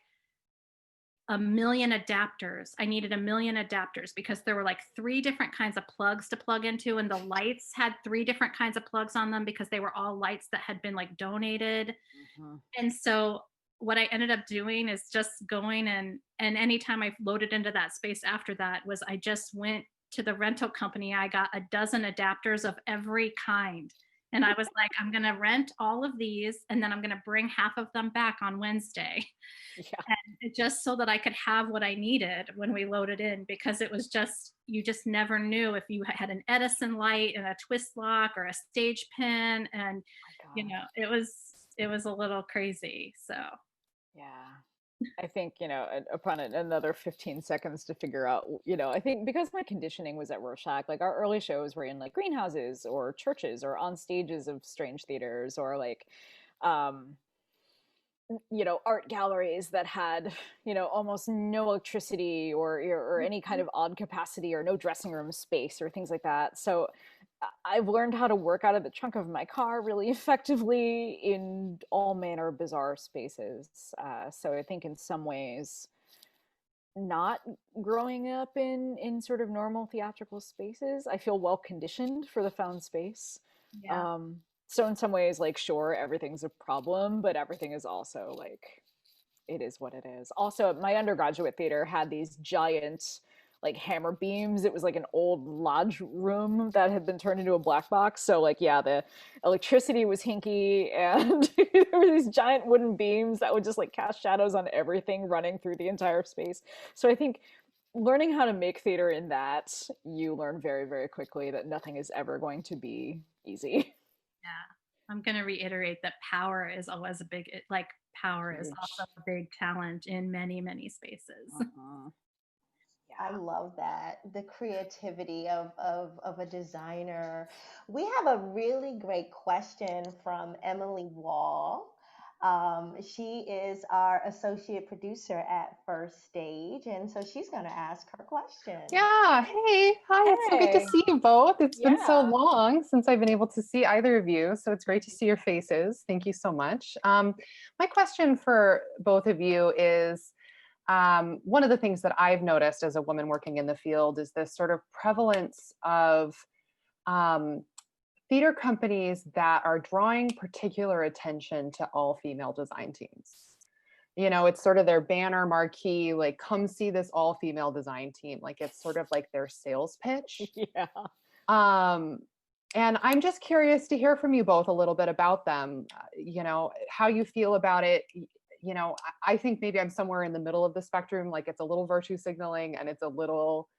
a million adapters. I needed a million adapters because there were like three different kinds of plugs to plug into, and the lights had three different kinds of plugs on them because they were all lights that had been like donated. Mhm. And so what I ended up doing is just going, and anytime I loaded into that space after that was I just went to the rental company. I got a dozen adapters of every kind. And I was like, I'm going to rent all of these and then I'm going to bring half of them back on Wednesday. Yeah. And just so that I could have what I needed when we loaded in, because it was just, you just never knew if you had an Edison light and a twist lock or a stage pin. And, Oh my you God. know, it was a little crazy. So, Yeah. I think, upon another 15 seconds to figure out, I think because my conditioning was at Rorschach, like our early shows were in like greenhouses or churches or on stages of strange theaters or like, um, art galleries that had, almost no electricity or any kind of odd capacity or no dressing room space or things like that. So I've learned how to work out of the trunk of my car really effectively in all manner of bizarre spaces. So I think in some ways, not growing up in sort of normal theatrical spaces, I feel well conditioned for the found space. yeah. Um, so in some ways, like, sure, everything's a problem, but everything is also like, it is what it is. Also, my undergraduate theater had these giant like hammer beams. It was like an old lodge room that had been turned into a black box. So like, yeah, the electricity was hinky and there were these giant wooden beams that would just like cast shadows on everything running through the entire space. So I think learning how to make theater in that, you learn very, very quickly that nothing is ever going to be easy. Yeah. I'm going to reiterate that power is always a big, like, power is Huge. also a big challenge in many, many spaces. Uh-huh. I Yeah. love that. The creativity of a designer. We have a really great question from Emily Wall. She is our associate producer at First Stage, and so she's going to ask her question. Yeah, hey, hi, it's so good to Hey. see you both. It's been so Yeah. long since I've been able to see either of you, so it's great to see your faces. Thank you so much. My question for both of you is one of the things that I've noticed as a woman working in the field is this sort of prevalence of um, theater companies that are drawing particular attention to all female design teams. You know, it's sort of their banner marquee, like, come see this all female design team. Like, it's sort of like their sales pitch. Yeah. Um, and I'm just curious to hear from you both a little bit about them, how you feel about it. I think maybe I'm somewhere in the middle of the spectrum. Like, it's a little virtue signaling and it's a little,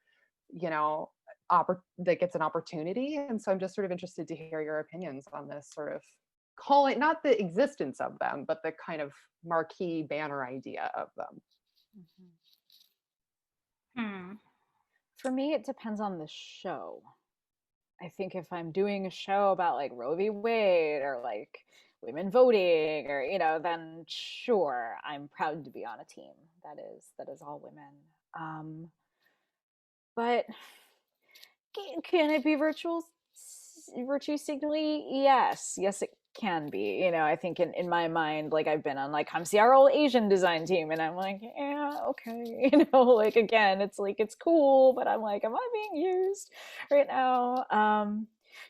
you know, like it's an opportunity. And so I'm just sort of interested to hear your opinions on this sort of, call it not the existence of them, but the kind of marquee banner idea of them. Mhm. Hmm. For me, it depends on the show. I think if I'm doing a show about like Roe v. Wade or like women voting or then sure, I'm proud to be on a team that is all women. But can it be virtue signaling? Yes, it can be. I think in my mind, like I've been on like come see our old Asian design team, and I'm like, yeah, okay, like again, it's like it's cool, but I'm like, am I being used right now?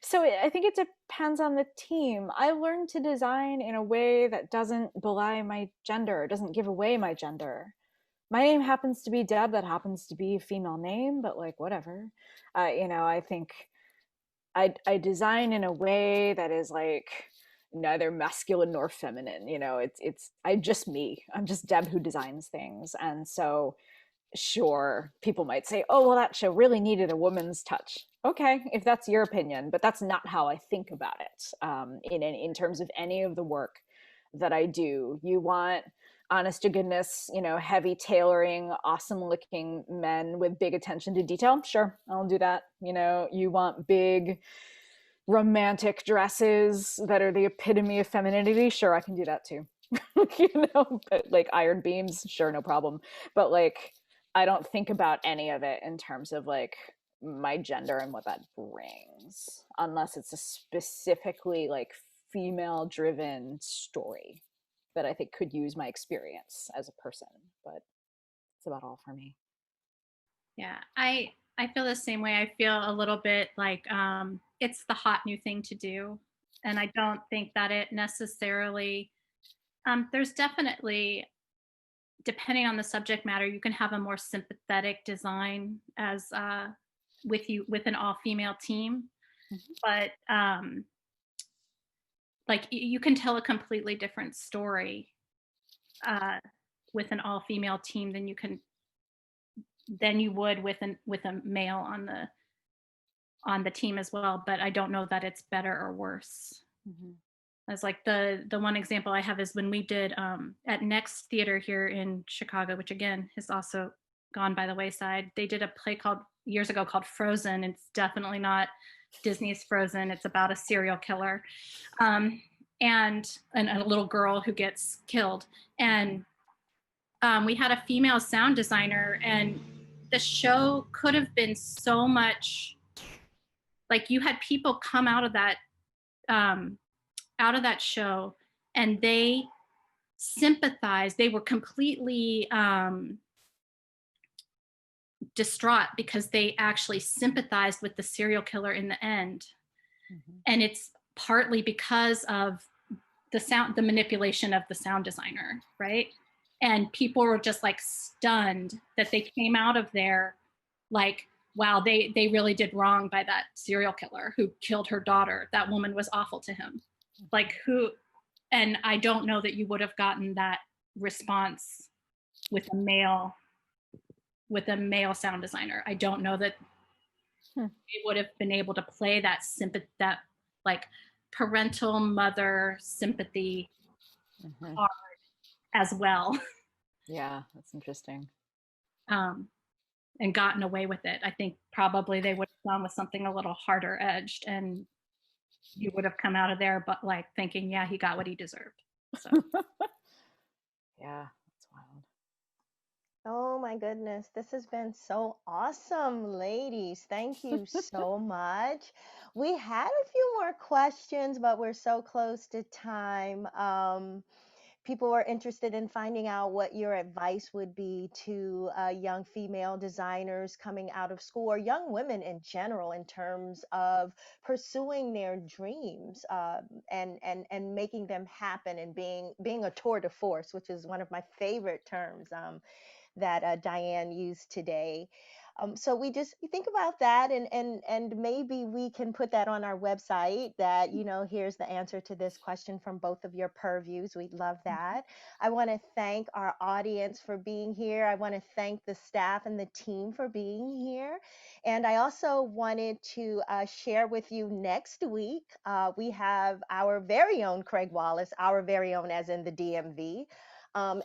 So I think it depends on the team. I learned to design in a way that doesn't belie my gender, doesn't give away my gender. My name happens to be Deb, that happens to be a female name, but like whatever. I think I design in a way that is like neither masculine nor feminine. It's I'm just me. I'm just Deb who designs things. And so sure, people might say, oh well, that show really needed a woman's touch. Okay, if that's your opinion, but that's not how I think about it. In terms of any of the work that I do, you want honest to goodness, heavy tailoring, awesome looking men with big attention to detail. Sure, I'll do that. You want big romantic dresses that are the epitome of femininity. Sure, I can do that too. But like iron beams, sure, no problem. But like, I don't think about any of it in terms of like my gender and what that brings, unless it's a specifically like female driven story that I think could use my experience as a person. But it's about all for me. Yeah, I feel the same way. I feel a little bit like it's the hot new thing to do, and I don't think that it necessarily. There's definitely, depending on the subject matter, you can have a more sympathetic design as with an all female team, Mhm. but like you can tell a completely different story uh, with an all female team than you would with a male on the team as well. But I don't know that it's better or worse. Mhm. As like the one example I have is when we did at Next Theater here in Chicago, which again has also gone by the wayside. They did a play called years ago called Frozen. It's definitely not Disney's Frozen. It's about a serial killer, and a little girl who gets killed. And we had a female sound designer, and the show could have been so much like you had people come um, out of that show, and they sympathized. They were completely distraught because they actually sympathized with the serial killer in the end. Mhm. And it's partly because of the manipulation of the sound designer, right? And people were just like stunned that they came out of there like, wow, they really did wrong by that serial killer who killed her daughter. That woman was awful to him. Like who, and I don't know that you would have gotten that response with a male sound designer. I don't know that Hmm. they would have been able to play that sympathy, that like parental mother sympathy Mhm. part as well. Yeah, that's interesting. um, and gotten away with it. I think probably they would have gone with something a little harder edged, and he would have come out of there, but like thinking, yeah, he got what he deserved. So Yeah, that's wild. Oh my goodness, this has been so awesome, ladies. Thank you so much. We had a few more questions, but we're so close to time. People were interested in finding out what your advice would be to young female designers coming out of school or young women in general in terms of pursuing their dreams and making them happen and being a tour de force, which is one of my favorite terms. That Diane used today. So we think about that, and maybe we can put that on our website. That here's the answer to this question from both of your purviews. We'd love that. I want to thank our audience for being here. I want to thank the staff and the team for being here, and I also wanted to share with you next week. We have our very own Craig Wallace, our very own, as in the DMV,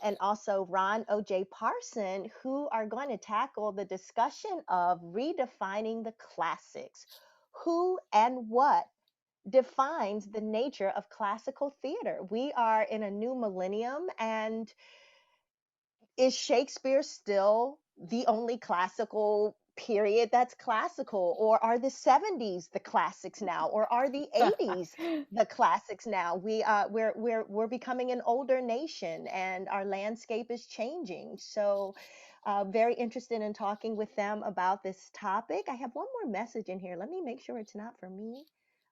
and also Ron O.J. Parson, who are going to tackle the discussion of redefining the classics. Who and what defines the nature of classical theater? We are in a new millennium, and is Shakespeare still the only classical period that's classical? Or are the 70s the classics now? Or are the 80s the classics now? We're becoming an older nation, and our landscape is changing. So very interested in talking with them about this topic. I have one more message in here. Let me make sure it's not for me.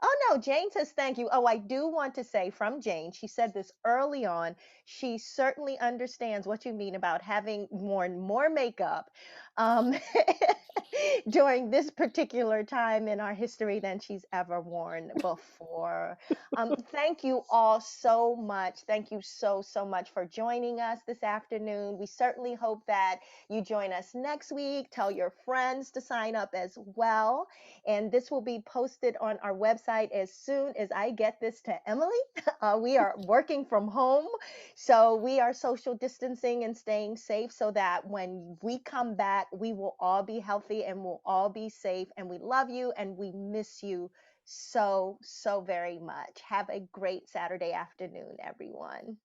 Oh no, Jane says thank you. Oh, I do want to say from Jane, she said this early on. She certainly understands what you mean about having worn more makeup um, during this particular time in our history than she's ever worn before. Thank you all so much. Thank you so much for joining us this afternoon. We certainly hope that you join us next week. Tell your friends to sign up as well. And this will be posted on our website as soon as I get this to Emily. We are working from home, so we are social distancing and staying safe so that when we come back, we will all be healthy and we'll all be safe. And we love you and we miss you so very much. Have a great Saturday afternoon, everyone.